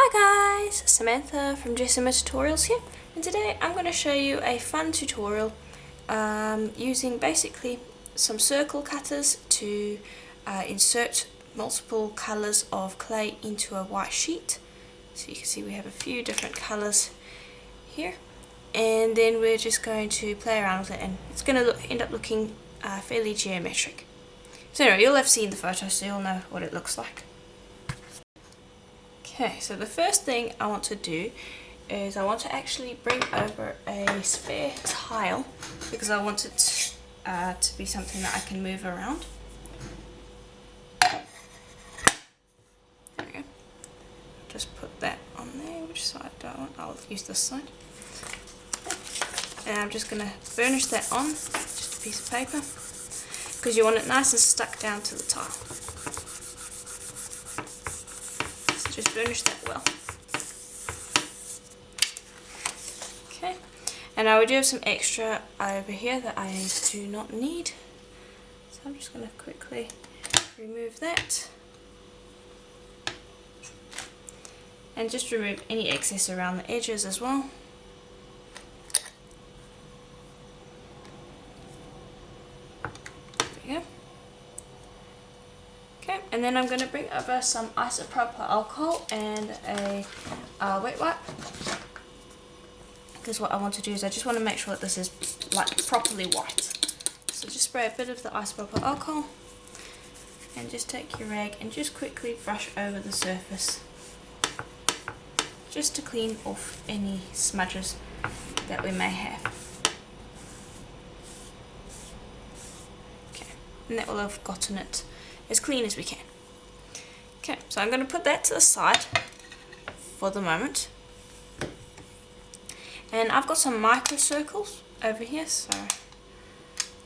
Hi guys, Samantha from Jessima Tutorials here, and today I'm going to show you a fun tutorial using basically some circle cutters to insert multiple colours of clay into a white sheet. So you can see we have a few different colours here, and then we're just going to play around with it, and it's going to end up looking fairly geometric. So anyway, you'll have seen the photo so you'll know what it looks like. Okay, so the first thing I want to do is I want to actually bring over a spare tile because I want it to be something that I can move around. There we go. Just put that on there. Which side do I want? I'll use this side. And I'm just going to burnish that on, just a piece of paper, because you want it nice and stuck down to the tile. Just burnish that well. Okay, and now we do have some extra over here that I do not need, so I'm just going to quickly remove that and just remove any excess around the edges as well. There we go. Okay, and then I'm going to bring over some isopropyl alcohol and a wet wipe, because what I want to do is I just want to make sure that this is like properly white. So just spray a bit of the isopropyl alcohol and just take your rag and just quickly brush over the surface just to clean off any smudges that we may have. Okay, and that will have gotten it as clean as we can. Okay, so I'm going to put that to the side for the moment. And I've got some micro circles over here,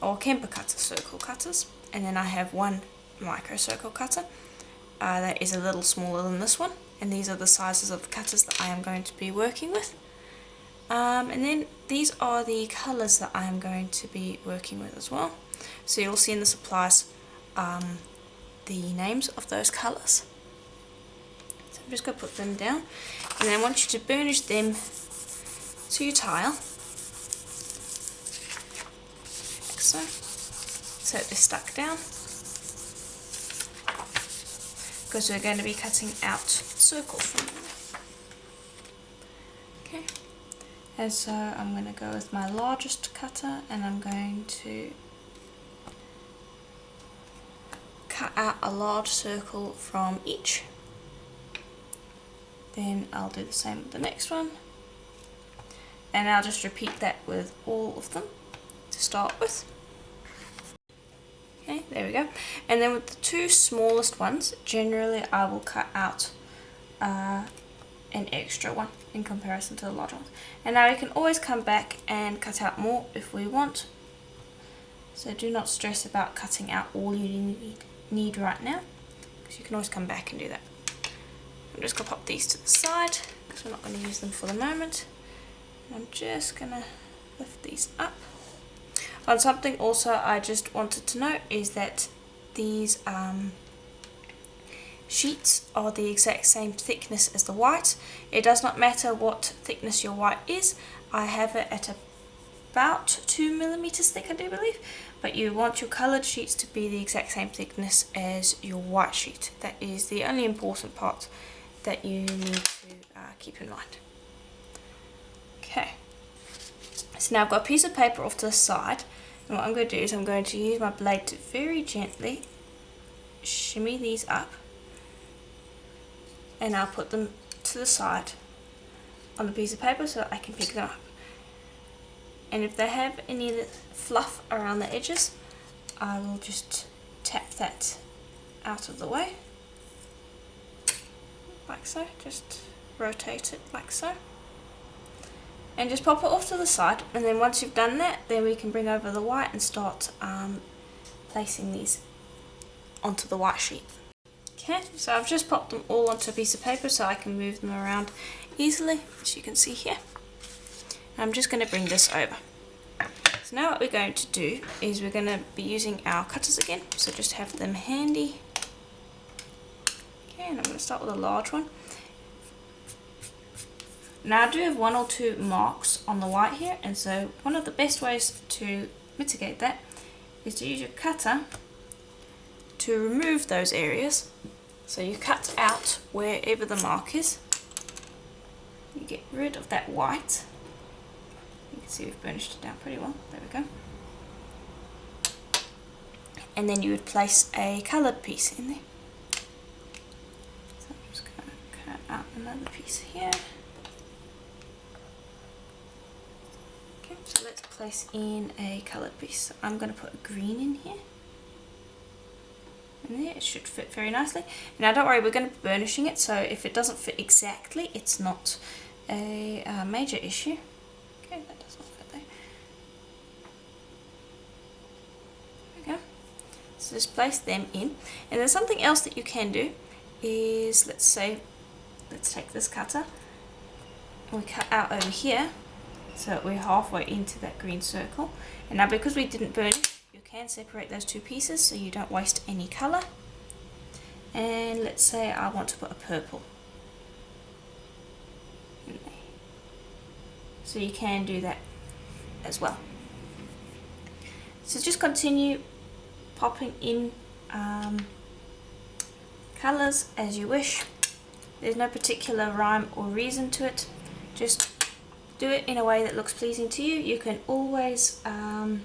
or Kemper cutter circle cutters, and then I have one micro circle cutter that is a little smaller than this one, and these are the sizes of the cutters that I am going to be working with. And then these are the colours that I am going to be working with as well. So you'll see in the supplies the names of those colours. So I'm just going to put them down, and then I want you to burnish them to your tile, like so, so they're stuck down, because we're going to be cutting out circles from them. Okay, and so I'm going to go with my largest cutter, and I'm going to cut out a large circle from each. Then I'll do the same with the next one, and I'll just repeat that with all of them to start with. Okay, there we go. And then with the two smallest ones, generally I will cut out an extra one in comparison to the large ones. And now we can always come back and cut out more if we want, so do not stress about cutting out all you need right now, because you can always come back and do that. I'm just going to pop these to the side because we're not going to use them for the moment. I'm just going to lift these up. And something also I just wanted to note is that these sheets are the exact same thickness as the white. It does not matter what thickness your white is. I have it at about 2 millimeters thick, I do believe, but you want your coloured sheets to be the exact same thickness as your white sheet. That is the only important part that you need to keep in mind. Okay, so now I've got a piece of paper off to the side, and what I'm going to do is I'm going to use my blade to very gently shimmy these up, and I'll put them to the side on the piece of paper so that I can pick them up. And if they have any fluff around the edges, I will just tap that out of the way, like so. Just rotate it like so, and just pop it off to the side. And then once you've done that, then we can bring over the white and start placing these onto the white sheet. Okay, so I've just popped them all onto a piece of paper so I can move them around easily, as you can see here. I'm just going to bring this over. So now what we're going to do is we're going to be using our cutters again, so just have them handy. Okay, and I'm going to start with a large one. Now I do have one or two marks on the white here, and so one of the best ways to mitigate that is to use your cutter to remove those areas. So you cut out wherever the mark is, you get rid of that white. You can see we've burnished it down pretty well, there we go. And then you would place a coloured piece in there. So I'm just going to cut out another piece here. Okay, so let's place in a coloured piece. So I'm going to put a green in here. And there, it should fit very nicely. Now don't worry, we're going to be burnishing it, so if it doesn't fit exactly, it's not a major issue. Okay, that does not fit there. There we go. So just place them in. And then something else that you can do is, let's take this cutter and we cut out over here so that we're halfway into that green circle. And now because we didn't burn it, you can separate those two pieces so you don't waste any colour. And let's say I want to put a purple in there. So you can do that as well. So just continue popping in colours as you wish. There's no particular rhyme or reason to it. Just do it in a way that looks pleasing to you. You can always cut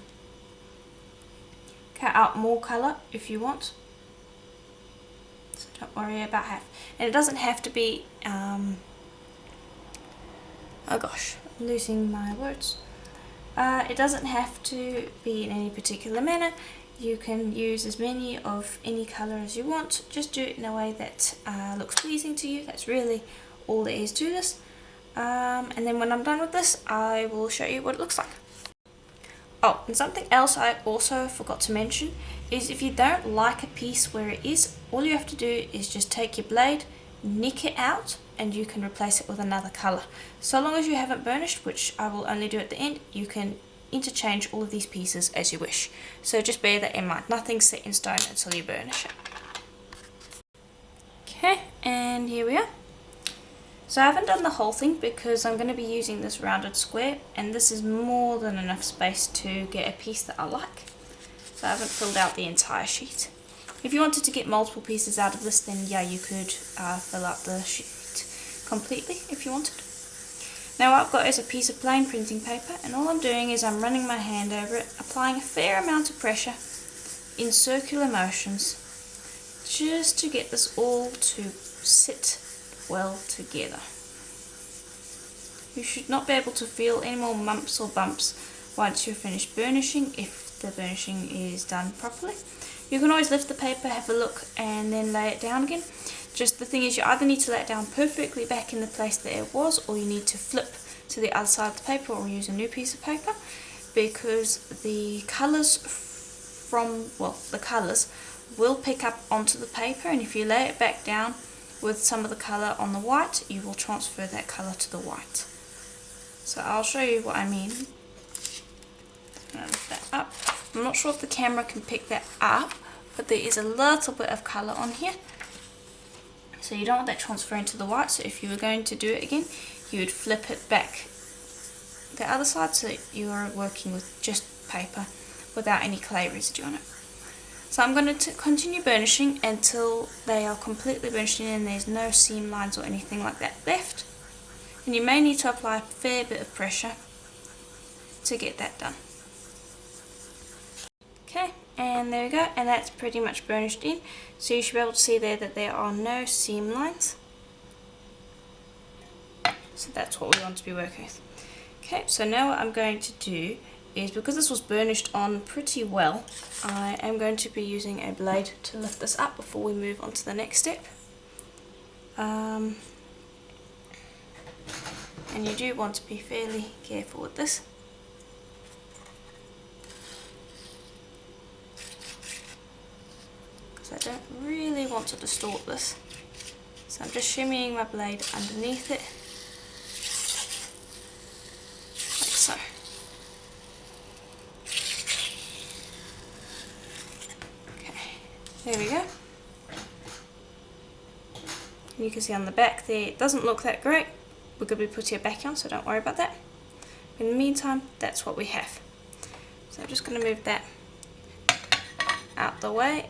out more colour if you want. So don't worry about half. And it doesn't have to be, oh gosh, I'm losing my words. It doesn't have to be in any particular manner. You can use as many of any colour as you want. Just do it in a way that looks pleasing to you. That's really all there is to this. And then when I'm done with this, I will show you what it looks like. Oh, and something else I also forgot to mention is if you don't like a piece where it is, all you have to do is just take your blade, nick it out, and you can replace it with another colour. So long as you haven't burnished, which I will only do at the end, you can interchange all of these pieces as you wish. So just bear that in mind. Nothing's set in stone until you burnish it. Okay, and here we are. So I haven't done the whole thing because I'm going to be using this rounded square, and this is more than enough space to get a piece that I like. So I haven't filled out the entire sheet. If you wanted to get multiple pieces out of this, then yeah, you could fill out the sheet completely if you wanted. Now what I've got is a piece of plain printing paper, and all I'm doing is I'm running my hand over it, applying a fair amount of pressure in circular motions just to get this all to sit well together. You should not be able to feel any more mumps or bumps once you're finished burnishing if the burnishing is done properly. You can always lift the paper, have a look, and then lay it down again. Just the thing is, you either need to lay it down perfectly back in the place that it was, or you need to flip to the other side of the paper or use a new piece of paper, because the colours will pick up onto the paper, and if you lay it back down with some of the colour on the white, you will transfer that colour to the white. So I'll show you what I mean. I'm going to lift that up. I'm not sure if the camera can pick that up, but there is a little bit of colour on here. So you don't want that transferring to the white, so if you were going to do it again, you would flip it back the other side so you are working with just paper without any clay residue on it. So I'm going to continue burnishing until they are completely burnished in and there's no seam lines or anything like that left. And you may need to apply a fair bit of pressure to get that done. Okay, and there we go, and that's pretty much burnished in. So you should be able to see there that there are no seam lines. So that's what we want to be working with. Okay, so now what I'm going to do is, because this was burnished on pretty well, I am going to be using a blade to lift this up before we move on to the next step. And you do want to be fairly careful with this. Because I don't really want to distort this. So I'm just shimmying my blade underneath it, like so. There we go. And you can see on the back there, it doesn't look that great, we're going to be putting it back on, so don't worry about that. In the meantime, that's what we have. So I'm just going to move that out the way,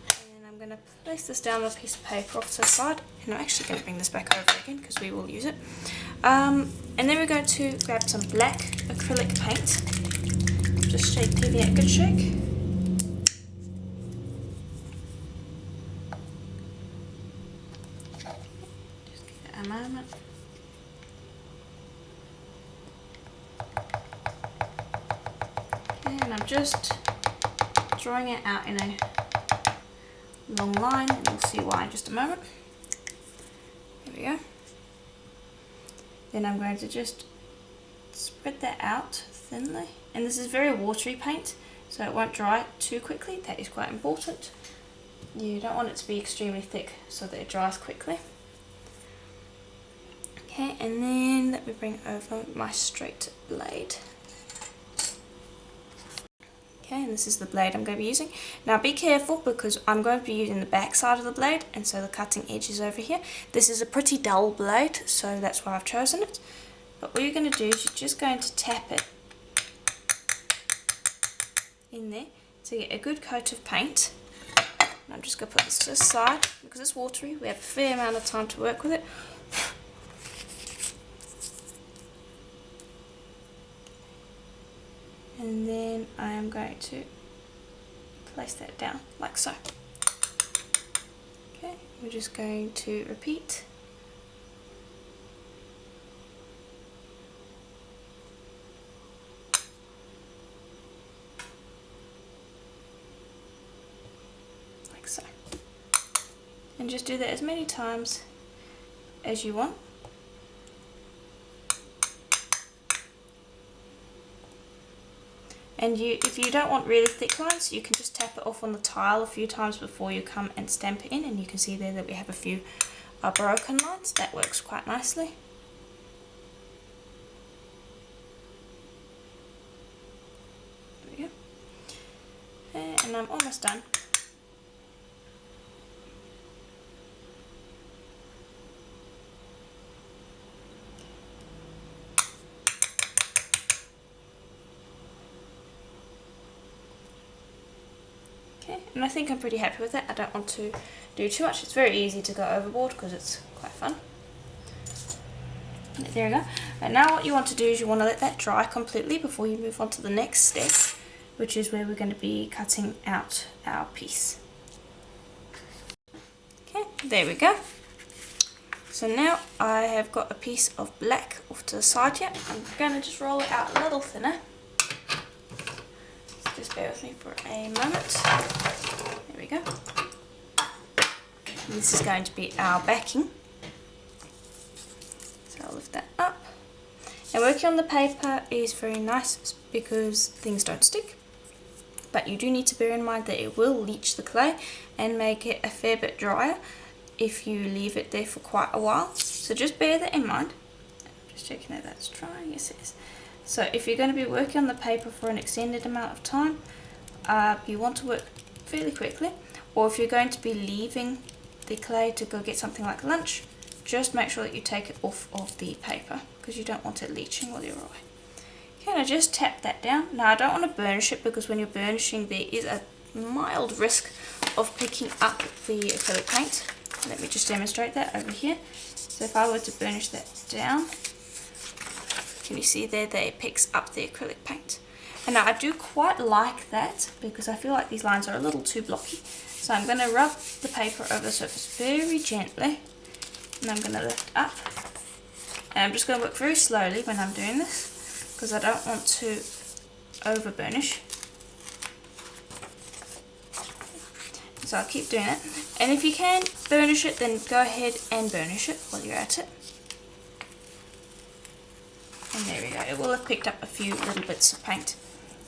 and I'm going to place this down on a piece of paper off to the side, and I'm actually going to bring this back over again because we will use it. And then we're going to grab some black acrylic paint, just giving it a good shake. Just give it a moment. And I'm just drawing it out in a long line, and you'll see why in just a moment. There we go. Then I'm going to just spread that out thinly, and this is very watery paint, so it won't dry too quickly. That is quite important. You don't want it to be extremely thick so that it dries quickly. Okay, and then let me bring over my straight blade. Okay, and this is the blade I'm going to be using. Now be careful, because I'm going to be using the back side of the blade, and so the cutting edge is over here. This is a pretty dull blade, so that's why I've chosen it. But what you're going to do is you're just going to tap it in there to get a good coat of paint. And I'm just going to put this to the side because it's watery. We have a fair amount of time to work with it. And then I am going to place that down like so. Okay, we're just going to repeat. Like so. And just do that as many times as you want. And if you don't want really thick lines, you can just tap it off on the tile a few times before you come and stamp it in, and you can see there that we have a few broken lines. That works quite nicely. There we go. And I'm almost done. Okay, and I think I'm pretty happy with it. I don't want to do too much. It's very easy to go overboard because it's quite fun. There we go. And now what you want to do is you want to let that dry completely before you move on to the next step, which is where we're going to be cutting out our piece. Okay, there we go. So now I have got a piece of black off to the side here. I'm going to just roll it out a little thinner. Just bear with me for a moment. There we go. And this is going to be our backing. So I'll lift that up. And working on the paper is very nice because things don't stick. But you do need to bear in mind that it will leach the clay and make it a fair bit drier if you leave it there for quite a while. So just bear that in mind. I'm just checking that that's dry. Yes, it is. So if you're going to be working on the paper for an extended amount of time, you want to work fairly quickly. Or if you're going to be leaving the clay to go get something like lunch, just make sure that you take it off of the paper because you don't want it leaching while you're away. Okay, and I just tap that down. Now I don't want to burnish it because when you're burnishing there is a mild risk of picking up the acrylic paint. Let me just demonstrate that over here. So if I were to burnish that down, can you see there that it picks up the acrylic paint? And now I do quite like that because I feel like these lines are a little too blocky. So I'm going to rub the paper over the surface very gently, and I'm going to lift up. And I'm just going to work very slowly when I'm doing this because I don't want to over burnish. So I'll keep doing it. And if you can burnish it, then go ahead and burnish it while you're at it. And there we go. It will have picked up a few little bits of paint,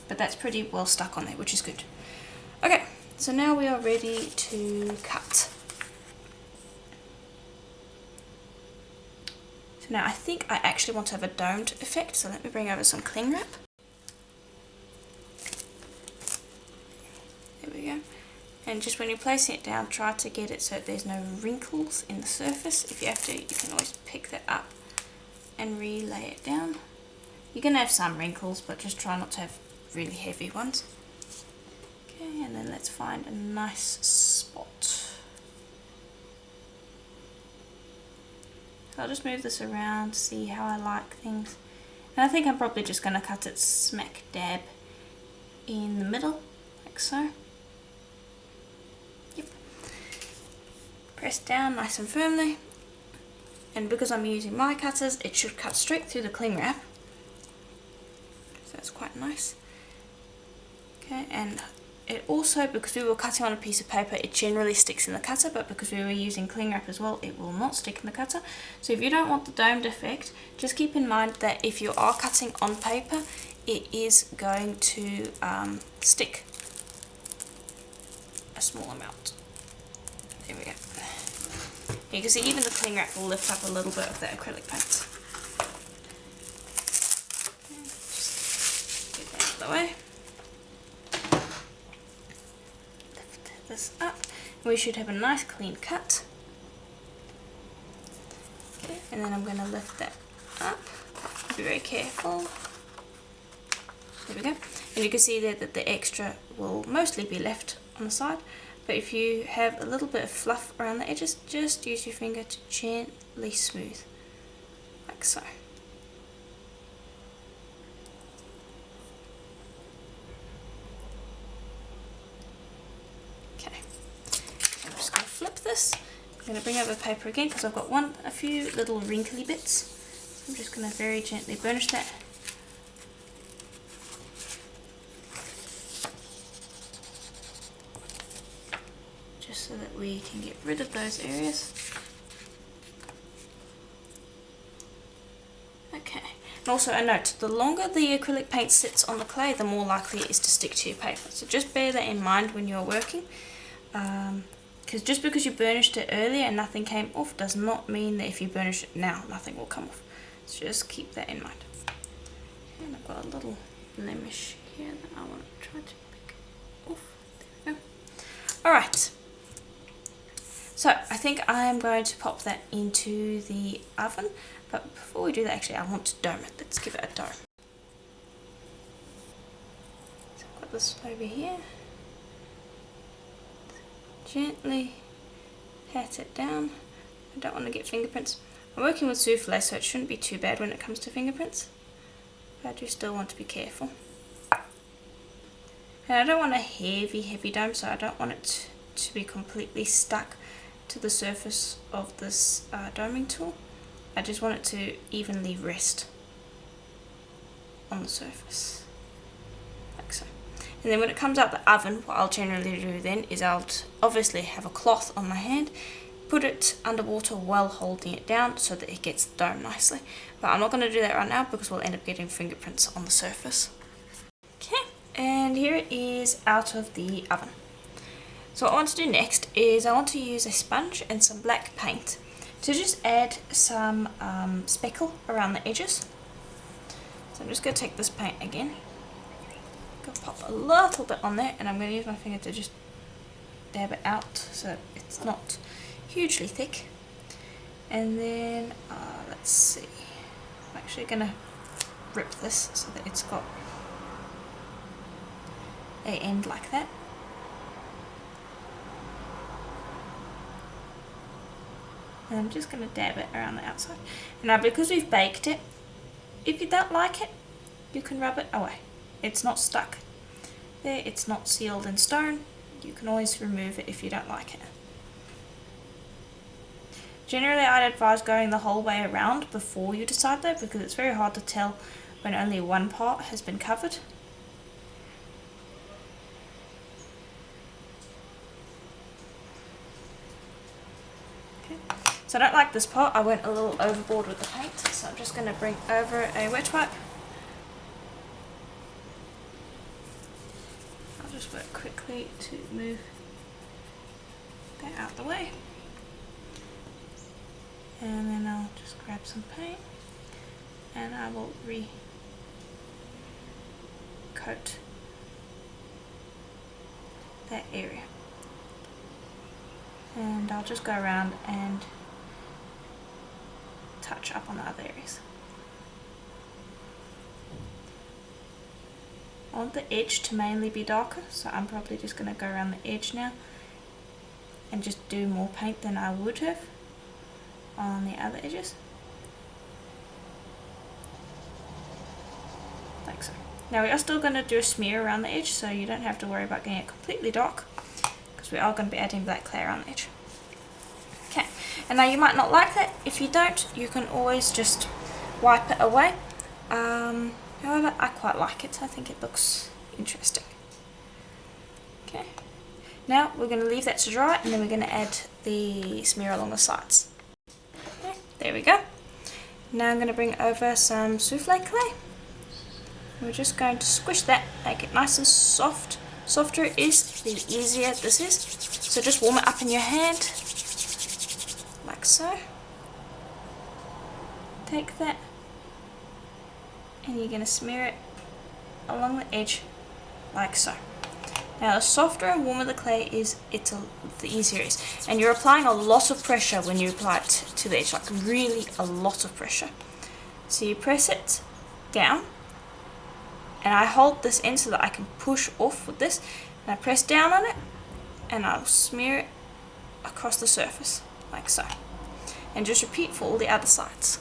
but that's pretty well stuck on there, which is good. Okay, so now we are ready to cut. So now I think I actually want to have a domed effect, so let me bring over some cling wrap. There we go. And just when you're placing it down, try to get it so there's no wrinkles in the surface. If you have to, you can always pick that up and relay it down. You're going to have some wrinkles, but just try not to have really heavy ones. Okay, and then let's find a nice spot. So I'll just move this around, see how I like things. And I think I'm probably just going to cut it smack dab in the middle, like so. Yep. Press down nice and firmly. And because I'm using my cutters, it should cut straight through the cling wrap. So that's quite nice. Okay, and it also, because we were cutting on a piece of paper, it generally sticks in the cutter, but because we were using cling wrap as well, it will not stick in the cutter. So if you don't want the domed effect, just keep in mind that if you are cutting on paper, it is going to stick a small amount. There we go. You can see even the cling wrap will lift up a little bit of that acrylic paint. Just get that out of the way. Lift this up. We should have a nice clean cut. Okay, and then I'm going to lift that up. Be very careful. There we go. And you can see there that the extra will mostly be left on the side. But if you have a little bit of fluff around the edges, just use your finger to gently smooth, like so. Okay, I'm just going to flip this. I'm going to bring over the paper again because I've got a few little wrinkly bits. So I'm just going to very gently burnish that. So that we can get rid of those areas. Okay, and also a note, the longer the acrylic paint sits on the clay, the more likely it is to stick to your paper. So just bear that in mind when you're working, because just because you burnished it earlier and nothing came off does not mean that if you burnish it now, nothing will come off. So just keep that in mind. And I've got a little blemish here that I want to try to pick off. There we go. Alright. So I think I'm going to pop that into the oven, but before we do that, actually I want to dome it. Let's give it a dome. So I've got this over here. Gently pat it down. I don't want to get fingerprints. I'm working with souffle, so it shouldn't be too bad when it comes to fingerprints, but I do still want to be careful. And I don't want a heavy dome, so I don't want it to be completely stuck to the surface of this doming tool. I just want it to evenly rest on the surface, like so. And then when it comes out the oven, what I'll generally do then is I'll obviously have a cloth on my hand, put it underwater while holding it down so that it gets domed nicely. But I'm not going to do that right now because we'll end up getting fingerprints on the surface. Okay, and here it is out of the oven. So what I want to do next is I want to use a sponge and some black paint to just add some speckle around the edges. So I'm just going to take this paint again, go pop a little bit on there, and I'm going to use my finger to just dab it out so it's not hugely thick. And then let's see, I'm actually going to rip this so that it's got a end like that. And I'm just going to dab it around the outside. Now because we've baked it, if you don't like it, you can rub it away. It's not stuck there, it's not sealed in stone. You can always remove it if you don't like it. Generally I'd advise going the whole way around before you decide though, because it's very hard to tell when only one part has been covered. So I don't like this part, I went a little overboard with the paint, so I'm just going to bring over a wet wipe. I'll just work quickly to move that out of the way. And then I'll just grab some paint and I will re-coat that area. And I'll just go around and touch up on the other areas. I want the edge to mainly be darker, so I'm probably just going to go around the edge now and just do more paint than I would have on the other edges. Like so. Now we are still going to do a smear around the edge, so you don't have to worry about getting it completely dark, because we are going to be adding black clay around the edge. Okay, and now you might not like that. If you don't, you can always just wipe it away. However, I quite like it. I think it looks interesting. Okay, now we're going to leave that to dry, and then we're going to add the smear along the sides. Okay, there we go. Now I'm going to bring over some souffle clay. We're just going to squish that, make it nice and soft. Softer it is, the easier this is. So just warm it up in your hand, like so. Take that, and you're going to smear it along the edge, like so. Now the softer and warmer the clay is, the easier it is. And you're applying a lot of pressure when you apply it to the edge, like really a lot of pressure. So you press it down, and I hold this in so that I can push off with this, and I press down on it, and I'll smear it across the surface, like so. And just repeat for all the other sides.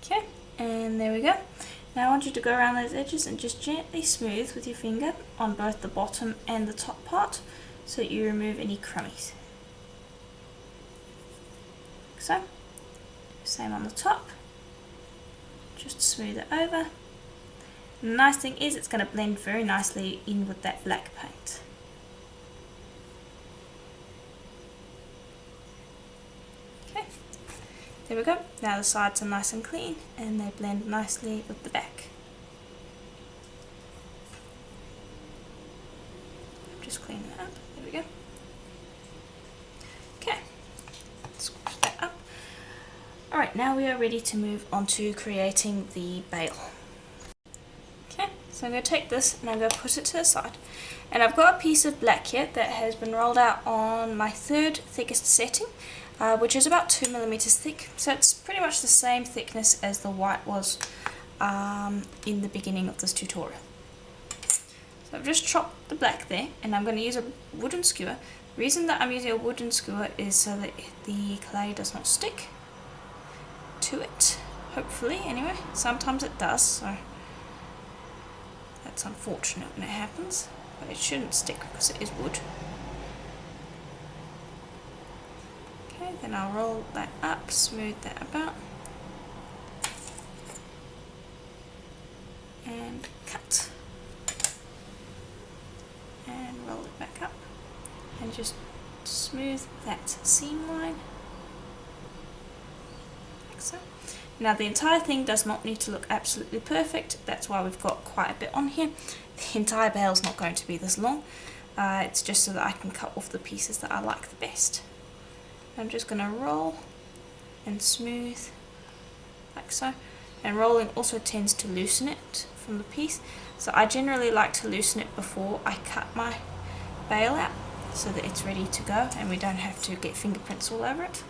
Okay, and there we go. Now I want you to go around those edges and just gently smooth with your finger on both the bottom and the top part, so that you remove any crummies. Like so. Same on the top. Just smooth it over. The nice thing is it's going to blend very nicely in with that black paint. Okay, there we go. Now the sides are nice and clean and they blend nicely with the back. Just clean that up. There we go. Okay, squish that up. Alright, now we are ready to move on to creating the bail. So I'm going to take this and I'm going to put it to the side, and I've got a piece of black here that has been rolled out on my third thickest setting, which is about 2mm thick, so it's pretty much the same thickness as the white was in the beginning of this tutorial. So I've just chopped the black there, and I'm going to use a wooden skewer. The reason that I'm using a wooden skewer is so that the clay does not stick to it, hopefully anyway. Sometimes it does, so that's unfortunate when it happens, but it shouldn't stick because it is wood. Okay, then I'll roll that up, smooth that about, and cut. And roll it back up, and just smooth that seam line, like so. Now the entire thing does not need to look absolutely perfect, that's why we've got quite a bit on here. The entire bail is not going to be this long, it's just so that I can cut off the pieces that I like the best. I'm just going to roll and smooth, like so. And rolling also tends to loosen it from the piece, so I generally like to loosen it before I cut my bail out, so that it's ready to go and we don't have to get fingerprints all over it.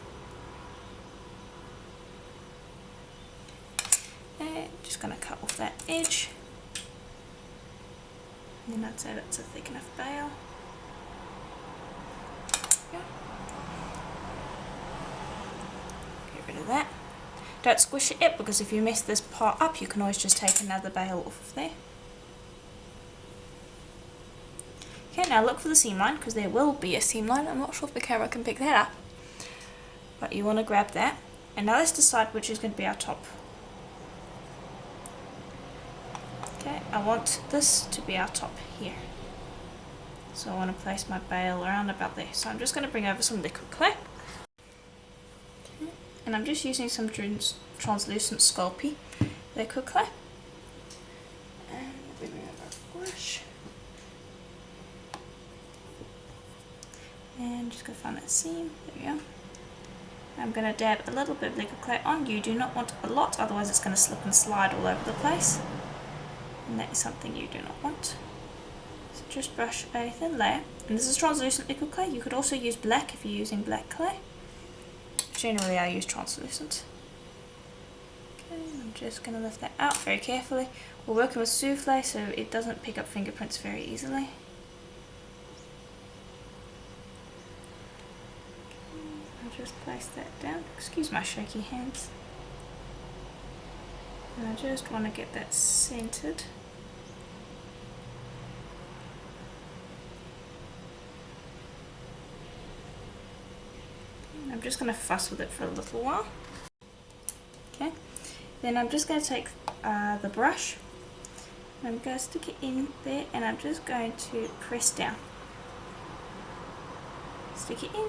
Just going to cut off that edge, and then I'd say that's a thick enough bail. Yeah. Get rid of that. Don't squish it yet, because if you mess this part up you can always just take another bail off of there. Okay, now look for the seam line, because there will be a seam line. I'm not sure if the camera can pick that up, but you want to grab that. And now let's decide which is going to be our top. Okay, I want this to be our top here. So I want to place my bail around about there. So I'm just going to bring over some liquid clay. Okay, and I'm just using some translucent Sculpey liquid clay. And bring over a brush. And just go find that seam. There we go. I'm going to dab a little bit of liquid clay on. You do not want a lot, otherwise it's going to slip and slide all over the place. And that is something you do not want. So just brush a thin layer. And this is translucent liquid clay. You could also use black if you're using black clay. Generally I use translucent. Okay, I'm just going to lift that out very carefully. We're working with souffle, so it doesn't pick up fingerprints very easily. I'll just place that down. Excuse my shaky hands. And I just want to get that centered. I'm just going to fuss with it for a little while. Okay, then I'm just going to take the brush, and I'm going to stick it in there, and I'm just going to press down. Stick it in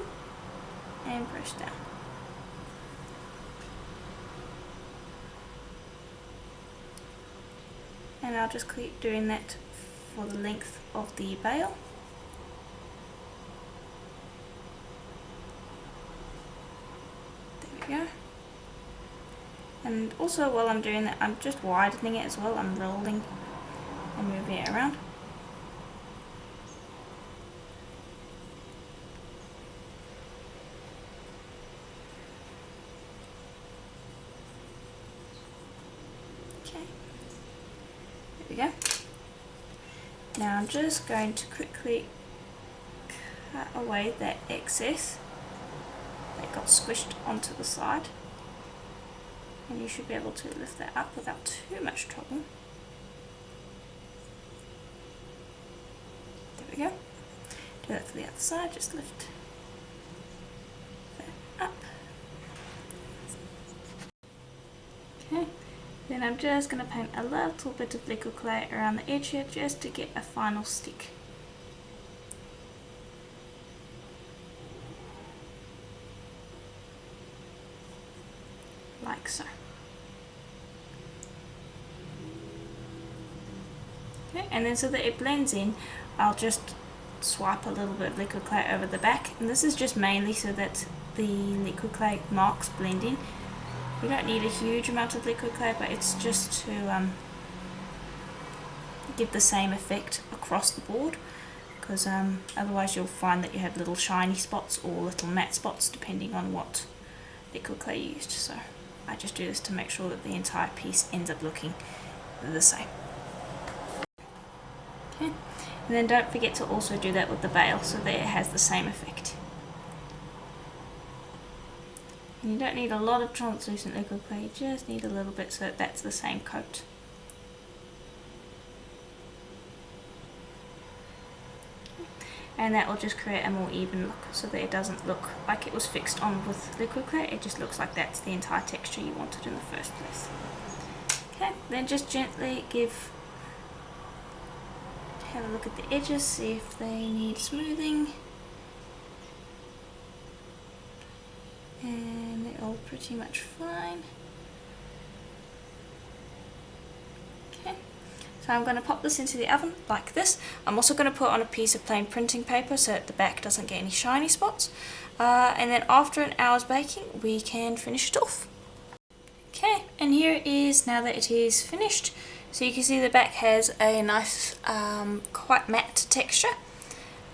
and press down. And I'll just keep doing that for the length of the bail. There we go. And also while I'm doing that, I'm just widening it as well. I'm rolling and moving it around. Okay, there we go. Now I'm just going to quickly cut away that excess that got squished onto the side. And you should be able to lift that up without too much trouble. There we go. Do that for the other side, just lift that up. Okay, then I'm just going to paint a little bit of liquid clay around the edge here just to get a final stick. Like so. Okay, and then so that it blends in, I'll just swipe a little bit of liquid clay over the back, and this is just mainly so that the liquid clay marks blend in. You don't need a huge amount of liquid clay, but it's just to give the same effect across the board, because otherwise you'll find that you have little shiny spots or little matte spots depending on what liquid clay you used. So I just do this to make sure that the entire piece ends up looking the same. Okay, and then don't forget to also do that with the bail so that it has the same effect. And you don't need a lot of translucent liquid clay, you just need a little bit so that that's the same coat. And that will just create a more even look so that it doesn't look like it was fixed on with liquid clay, it just looks like that's the entire texture you wanted in the first place. Okay, then just gently have a look at the edges, see if they need smoothing. And they're all pretty much fine. Okay, so I'm going to pop this into the oven like this. I'm also going to put on a piece of plain printing paper so that the back doesn't get any shiny spots. And then after an hour's baking, we can finish it off. Okay, and here it is now that it is finished. So you can see the back has a nice, quite matte texture.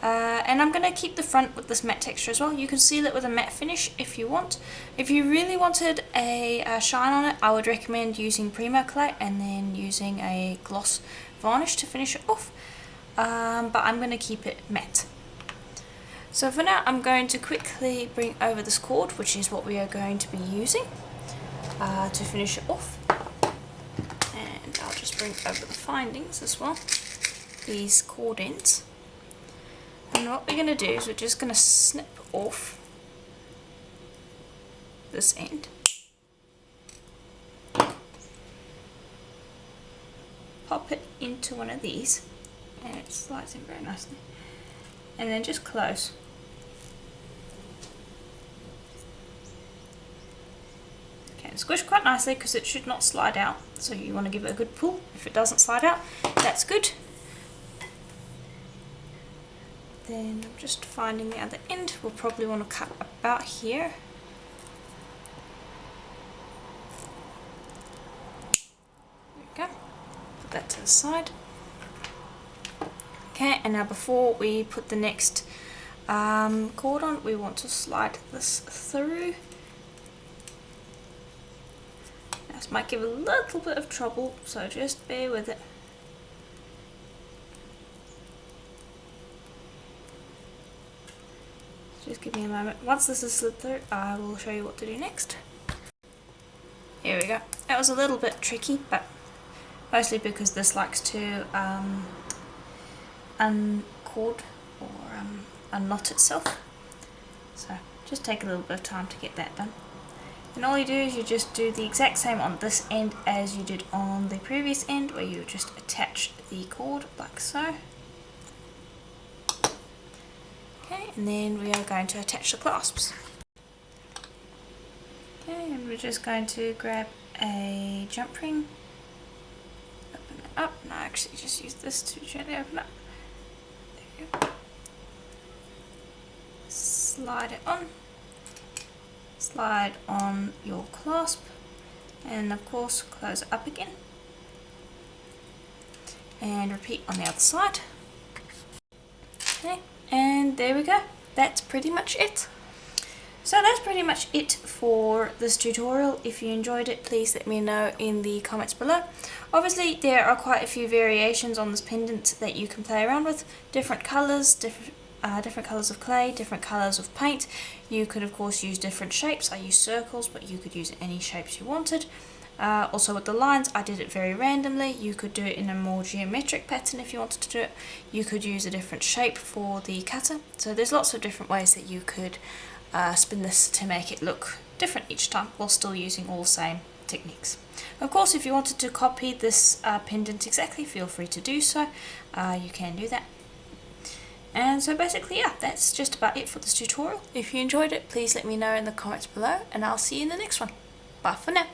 And I'm going to keep the front with this matte texture as well. You can seal it with a matte finish if you want. If you really wanted a shine on it, I would recommend using Primo Clay and then using a gloss varnish to finish it off. But I'm going to keep it matte. So for now, I'm going to quickly bring over this cord, which is what we are going to be using to finish it off. And I'll just bring over the findings as well, these cord ends. And what we're going to do is we're just going to snip off this end, pop it into one of these, and it slides in very nicely, and then just close. Okay, and squish quite nicely because it should not slide out, so you want to give it a good pull. If it doesn't slide out, that's good. Then I'm just finding the other end. We'll probably want to cut about here. There we go. Put that to the side. Okay, and now before we put the next cord on, we want to slide this through. Now This might give a little bit of trouble, so just bear with it. Just give me a moment. Once this is slid through, I will show you what to do next. Here we go. That was a little bit tricky, but mostly because this likes to uncord or unknot itself. So just take a little bit of time to get that done. And all you do is you just do the exact same on this end as you did on the previous end, where you just attach the cord like so. Okay, and then we are going to attach the clasps. Okay, and we're just going to grab a jump ring, open it up. No, actually just use this to gently open up. There you go. Slide it on. Slide on your clasp, and of course close it up again. And repeat on the other side. Okay, and there we go. That's pretty much it. So that's pretty much it for this tutorial. If you enjoyed it, please let me know in the comments below. Obviously there are quite a few variations on this pendant that you can play around with. Different colours, different colours of clay, different colours of paint. You could of course use different shapes. I used circles, but you could use any shapes you wanted. Also with the lines, I did it very randomly. You could do it in a more geometric pattern if you wanted to do it. You could use a different shape for the cutter. So there's lots of different ways that you could spin this to make it look different each time while still using all the same techniques. Of course, if you wanted to copy this pendant exactly, feel free to do so. You can do that. And so basically, yeah, that's just about it for this tutorial. If you enjoyed it, please let me know in the comments below, and I'll see you in the next one. Bye for now.